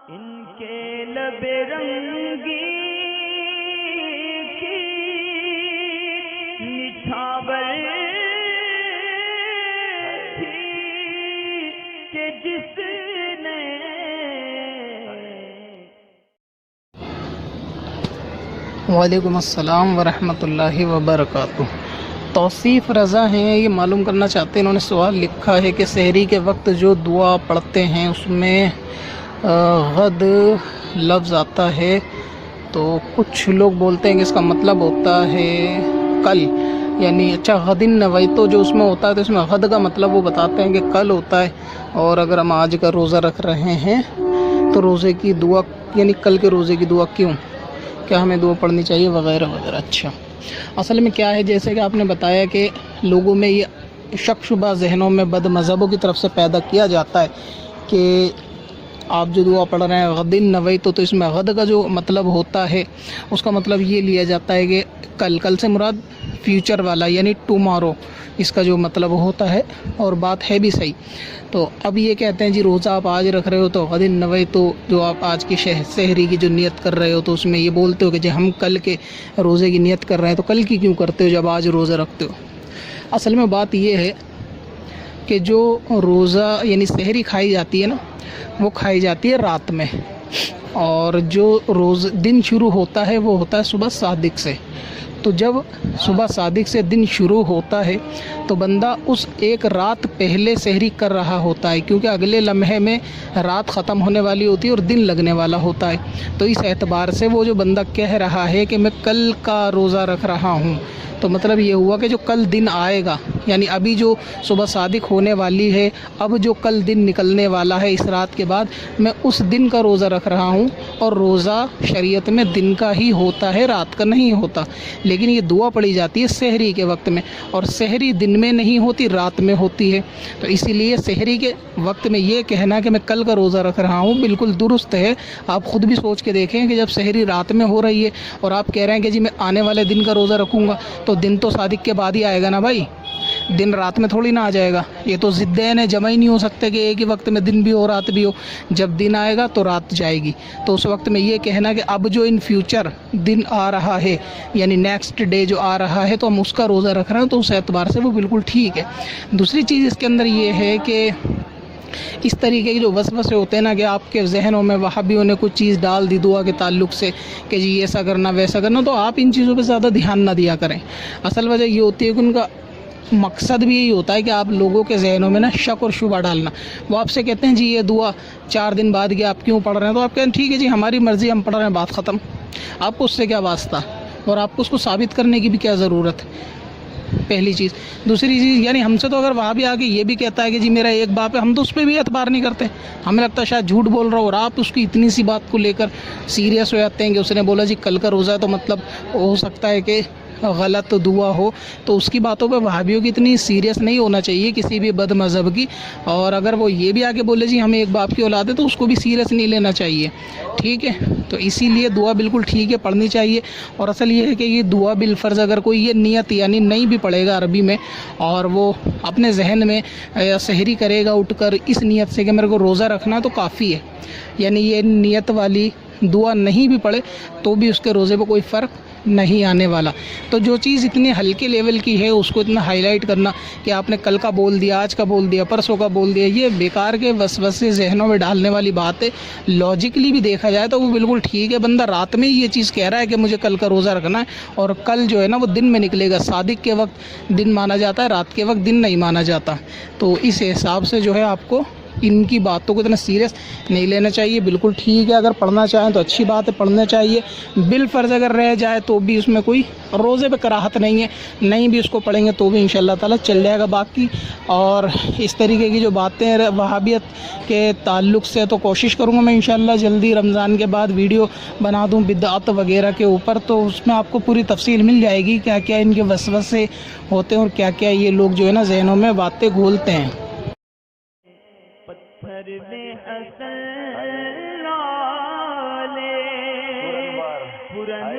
ان کے لب رنگی کی نچھاور تھی کہ جس نے وعلیکم السلام ورحمۃ اللہ وبرکاتہ۔ توصیف رضا ہیں، یہ معلوم کرنا چاہتے ہیں، انہوں نے سوال لکھا ہے کہ سحری کے وقت جو دعا پڑھتے ہیں اس میں غد لفظ آتا ہے، تو کچھ لوگ بولتے ہیں کہ اس کا مطلب ہوتا ہے کل، یعنی اچھا غدن نویتو جو اس میں ہوتا ہے تو اس میں غد کا مطلب وہ بتاتے ہیں کہ کل ہوتا ہے، اور اگر ہم آج کا روزہ رکھ رہے ہیں تو روزے کی دعا یعنی کل کے روزے کی دعا کیوں، کیا ہمیں دعا پڑھنی چاہیے وغیرہ وغیرہ۔ اچھا اصل میں کیا ہے، جیسے کہ آپ نے بتایا کہ لوگوں میں یہ شک شبہ ذہنوں میں بد مذہبوں کی طرف سے پیدا کیا جاتا ہے کہ آپ جو دعا پڑھ رہے ہیں غدن نویتو، تو اس میں غد کا جو مطلب ہوتا ہے اس کا مطلب یہ لیا جاتا ہے کہ کل سے مراد فیوچر والا یعنی ٹمارو، اس کا جو مطلب ہوتا ہے، اور بات ہے بھی صحیح۔ تو اب یہ کہتے ہیں جی روزہ آپ آج رکھ رہے ہو تو غدن نویتو، جو آپ آج کی سحری کی جو نیت کر رہے ہو تو اس میں یہ بولتے ہو کہ جی ہم کل کے روزے کی نیت کر رہے ہیں، تو کل کی کیوں کرتے ہو جب آج روزہ رکھتے ہو؟ اصل میں بات یہ ہے کہ جو روزہ یعنی سحری کھائی جاتی ہے نا، وہ کھائی جاتی ہے رات میں، اور جو دن شروع ہوتا ہے وہ ہوتا ہے صبح صادق سے۔ تو جب صبح صادق سے دن شروع ہوتا ہے تو بندہ اس ایک رات پہلے سحری کر رہا ہوتا ہے، کیونکہ اگلے لمحے میں رات ختم ہونے والی ہوتی ہے اور دن لگنے والا ہوتا ہے۔ تو اس اعتبار سے وہ جو بندہ کہہ رہا ہے کہ میں کل کا روزہ رکھ رہا ہوں، تو مطلب یہ ہوا کہ جو کل دن آئے گا، یعنی ابھی جو صبح صادق ہونے والی ہے، اب جو کل دن نکلنے والا ہے اس رات کے بعد، میں اس دن کا روزہ رکھ رہا ہوں، اور روزہ شریعت میں دن کا ہی ہوتا ہے، رات کا نہیں ہوتا۔ لیکن یہ دعا پڑھی جاتی ہے سحری کے وقت میں، اور سحری دن میں نہیں ہوتی، رات میں ہوتی ہے۔ تو اسی لیے سحری کے وقت میں یہ کہنا کہ میں کل کا روزہ رکھ رہا ہوں بالکل درست ہے۔ آپ خود بھی سوچ کے دیکھیں کہ جب سحری رات میں ہو رہی ہے اور آپ کہہ رہے ہیں کہ جی میں آنے والے دن کا روزہ رکھوں گا، تو دن تو صادق کے بعد ہی آئے گا نا بھائی، دن رات میں تھوڑی نہ آ جائے گا۔ یہ تو ضدین ہے، جمع ہی نہیں ہو سکتے کہ ایک ہی وقت میں دن بھی ہو رات بھی ہو۔ جب دن آئے گا تو رات جائے گی، تو اس وقت میں یہ کہنا کہ اب جو ان فیوچر دن آ رہا ہے یعنی نیکسٹ ڈے جو آ رہا ہے تو ہم اس کا روزہ رکھ رہے ہیں، تو اس اعتبار سے وہ بالکل ٹھیک ہے۔ دوسری چیز اس کے اندر یہ ہے کہ اس طریقے کے جو وسوسے ہوتے ہیں نا کہ آپ کے ذہنوں میں وہابیوں نے کچھ چیز ڈال دی دعا کے تعلق سے کہ جی ایسا کرنا ویسا کرنا، تو آپ ان چیزوں پہ زیادہ دھیان نہ دیا کریں۔ اصل وجہ یہ ہوتی ہے کہ ان کا مقصد بھی یہی ہوتا ہے کہ آپ لوگوں کے ذہنوں میں نا شک اور شبہ ڈالنا۔ وہ آپ سے کہتے ہیں جی یہ دعا 4 دن بعد کہ آپ کیوں پڑھ رہے ہیں، تو آپ کہیں ٹھیک ہے جی ہماری مرضی، ہم پڑھ رہے ہیں، بات ختم۔ آپ کو اس سے کیا واسطہ، اور آپ کو اس کو ثابت کرنے کی بھی کیا ضرورت؟ پہلی چیز۔ دوسری چیز، یعنی ہم سے تو اگر وہاں بھی آ کے یہ بھی کہتا ہے کہ جی میرا ایک باپ ہے، ہم تو اس پہ بھی اعتبار نہیں کرتے، ہمیں لگتا ہے شاید جھوٹ بول رہا ہو، اور آپ اس کی اتنی سی بات کو لے کر سیریس ہو جاتے ہیں کہ اس نے بولا جی کل کا روزہ ہے، تو مطلب ہو سکتا ہے کہ غلط دعا ہو۔ تو اس کی باتوں پہ وہابیوں کی اتنی سیریس نہیں ہونا چاہیے کسی بھی بد مذہب کی، اور اگر وہ یہ بھی آ کے بولے جی ہمیں ایک باپ کی اولاد ہے، تو اس کو بھی سیریس نہیں لینا چاہیے، ٹھیک ہے۔ تو اسی لیے دعا بالکل ٹھیک ہے، پڑھنی چاہیے۔ اور اصل یہ ہے کہ یہ دعا بالفرض اگر کوئی یہ نیت یعنی نہیں بھی پڑھے گا عربی میں، اور وہ اپنے ذہن میں سحری کرے گا اٹھ کر اس نیت سے کہ میرے کو روزہ رکھنا، تو کافی ہے۔ یعنی یہ نیت والی دعا نہیں بھی پڑھے تو بھی اس کے روزے پہ کوئی فرق نہیں آنے والا۔ تو جو چیز اتنے ہلکے لیول کی ہے اس کو اتنا ہائی لائٹ کرنا کہ آپ نے کل کا بول دیا، آج کا بول دیا، پرسوں کا بول دیا، یہ بیکار کے وسوسے ذہنوں میں ڈالنے والی بات ہے۔ لاجکلی بھی دیکھا جائے تو وہ بالکل ٹھیک ہے، بندہ رات میں ہی یہ چیز کہہ رہا ہے کہ مجھے کل کا روزہ رکھنا ہے، اور کل جو ہے نا وہ دن میں نکلے گا، صادق کے وقت دن مانا جاتا ہے، رات کے وقت دن نہیں مانا جاتا۔ تو اس حساب سے جو ہے آپ کو ان کی باتوں کو اتنا سیریس نہیں لینا چاہیے، بالکل ٹھیک ہے۔ اگر پڑھنا چاہیں تو اچھی بات ہے، پڑھنا چاہیے۔ بالفرض اگر رہ جائے تو بھی اس میں کوئی روزے پہ کراہت نہیں ہے، نہیں بھی اس کو پڑھیں گے تو بھی انشاءاللہ تعالیٰ چل جائے گا باقی۔ اور اس طریقے کی جو باتیں وہابیت کے تعلق سے تو کوشش کروں گا میں انشاءاللہ جلدی رمضان کے بعد ویڈیو بنا دوں بدعت وغیرہ کے اوپر، تو اس میں آپ کو پوری تفصیل مل جائے گی کیا کیا ان کے وسوسے ہوتے ہیں اور کیا کیا یہ لوگ جو ہے نا ذہنوں میں باتیں گھولتے ہیں۔ پتھر میں حسن لالے پرن